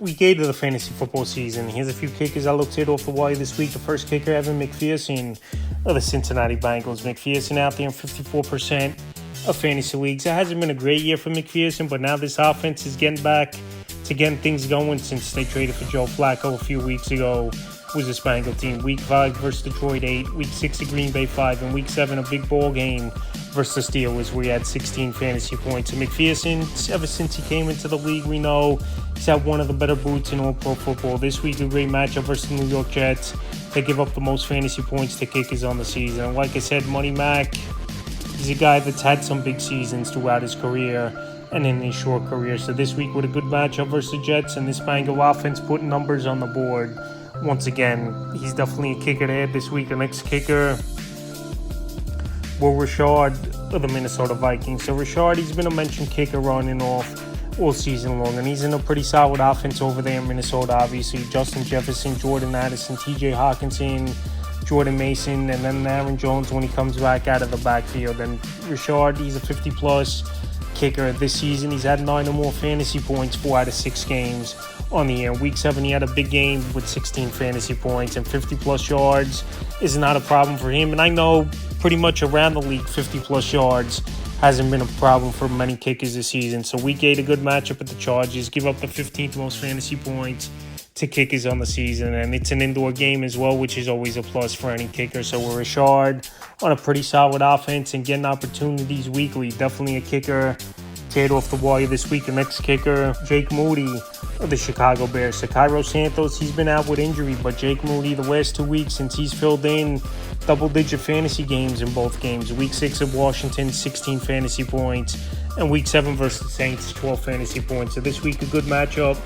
Week 8 of the fantasy football season. Here's a few kickers I looked at off the wire this week. The first kicker, Evan McPherson of the Cincinnati Bengals. McPherson out there in 54% of fantasy leagues. It hasn't been a great year for McPherson, but now this offense is getting back to getting things going since they traded for Joe Flacco a few weeks ago. Was this Bengal team. Week 5 versus Detroit 8, Week 6 at Green Bay 5, and Week 7 a big ball game versus the Steelers where he had 16 fantasy points. And McPherson, ever since he came into the league, we know he's had one of the better boots in all pro football. This week a great matchup versus the New York Jets. They give up the most fantasy points to kickers on the season. And like I said, Money Mac, he's a guy that's had some big seasons throughout his career and in his short career. So this week with a good matchup versus the Jets and this Bengal offense putting numbers on the board. Once again, he's definitely a kicker to add this week. The next kicker, Rashard of the Minnesota Vikings. So Rashard, he's been a mentioned kicker on and off all season long, and he's in a pretty solid offense over there in Minnesota, obviously. Justin Jefferson, Jordan Addison, TJ Hawkinson, Jordan Mason, and then Aaron Jones when he comes back out of the backfield. And Rashard, he's a 50-plus kicker this season. He's had 9 or more fantasy points 4 out of 6 games on the year. Week 7, he had a big game with 16 fantasy points, and 50-plus yards is not a problem for him. And I know pretty much around the league, 50-plus yards hasn't been a problem for many kickers this season. So Week 8, a good matchup with the Chargers. Give up the 15th most fantasy points to kickers on the season, and it's an indoor game as well, which is always a plus for any kicker. So we're Rashard on a pretty solid offense and getting opportunities weekly. Definitely a kicker teared off the wire this week. The next kicker, Jake Moody of the Chicago Bears. So Cairo Santos, he's been out with injury, but Jake Moody, the last 2 weeks since he's filled in double-digit fantasy games in both games. Week 6 of Washington, 16 fantasy points, and Week 7 versus the Saints, 12 fantasy points. So this week, a good matchup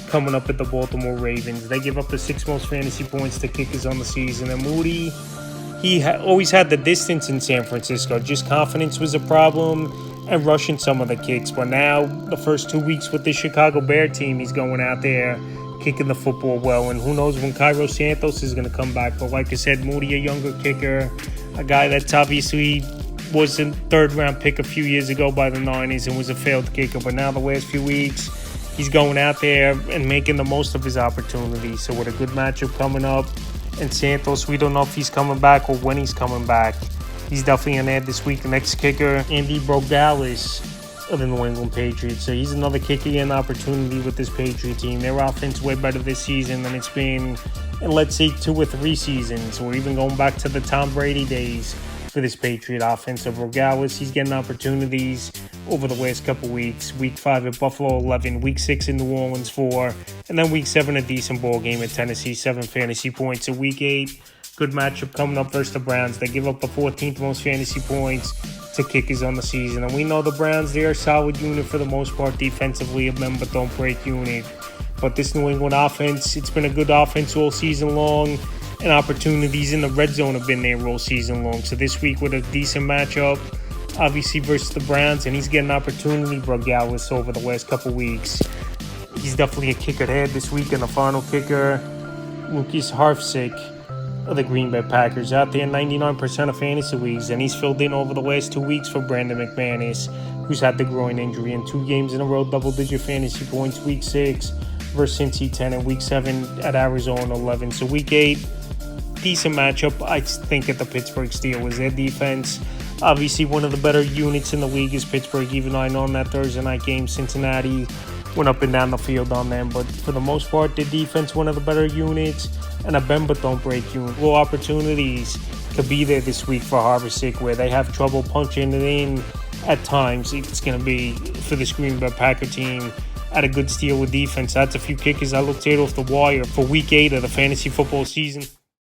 coming up at the Baltimore Ravens. They give up the 6th most fantasy points to kickers on the season. And Moody, he always had the distance in San Francisco. Just confidence was a problem and rushing some of the kicks. But now, the first 2 weeks with the Chicago Bear team, he's going out there kicking the football well. And who knows when Cairo Santos is going to come back. But like I said, Moody, a younger kicker, a guy that's obviously was a third-round pick a few years ago by the Niners and was a failed kicker. But now the last few weeks, he's going out there and making the most of his opportunities. So with a good matchup coming up, and Santos, we don't know if he's coming back or when he's coming back. He's definitely an ad this week. The next kicker, Andy Brogalis of the New England Patriots. So he's another kicker and opportunity with this Patriot team. Their offense way better this season than it's been in, let's say, 2 or 3 seasons, or even going back to the Tom Brady days for this Patriot offense. So Brogalis, he's getting opportunities over the last couple weeks. Week 5 at Buffalo 11, Week 6 in New Orleans 4, and then Week 7 a decent ball game at Tennessee, 7 fantasy points. So Week 8, good matchup coming up versus the Browns. They give up the 14th most fantasy points to kickers on the season. And we know the Browns, they're a solid unit for the most part defensively, a bend but don't break unit. But this New England offense, it's been a good offense all season long, and opportunities in the red zone have been there all season long. So this week with a decent matchup, obviously versus the Browns, and he's getting an opportunity, Brogalis, over the last couple weeks. He's definitely a kicker to add this week. And the final kicker, Lucas Harfsick of the Green Bay Packers, out there in 99% of fantasy leagues, and he's filled in over the last 2 weeks for Brandon McManus, who's had the groin injury, in 2 games in a row, double-digit fantasy points. Week 6 versus Cincy 10, and Week 7 at Arizona 11. So Week 8, decent matchup, I think, at the Pittsburgh Steelers. Their defense, obviously one of the better units in the league is Pittsburgh, even though I know in that Thursday night game, Cincinnati went up and down the field on them. But for the most part, their defense, one of the better units, and a bend but don't break unit. Well, opportunities could be there this week for Harvick, where they have trouble punching it in at times. It's going to be for this Green Bay Packer team at a good Steeler defense. That's a few kickers I looked at off the wire for Week 8 of the fantasy football season.